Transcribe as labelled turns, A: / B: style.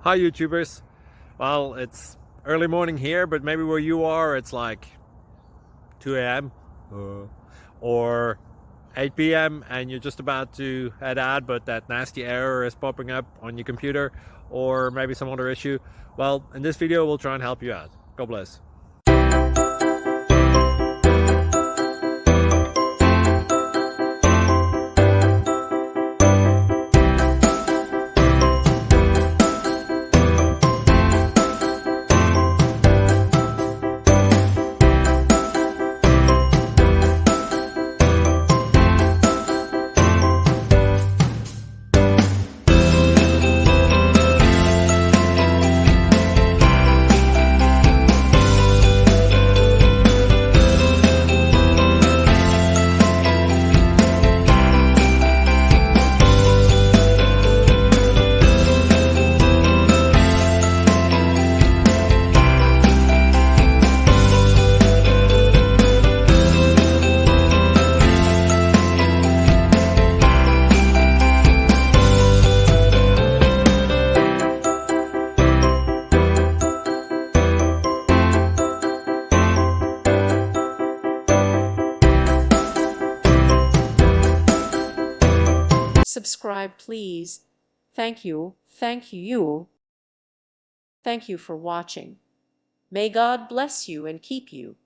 A: Hi YouTubers. Well, it's early morning here, but maybe where you are it's like 2 a.m. Or 8 p.m. and you're just about to head out, but that nasty error is popping up on your computer, or maybe some other issue. Well, in this video we'll try and help you out. God bless.
B: Subscribe, please. Thank you. Thank you. Thank you for watching. May God bless you and keep you.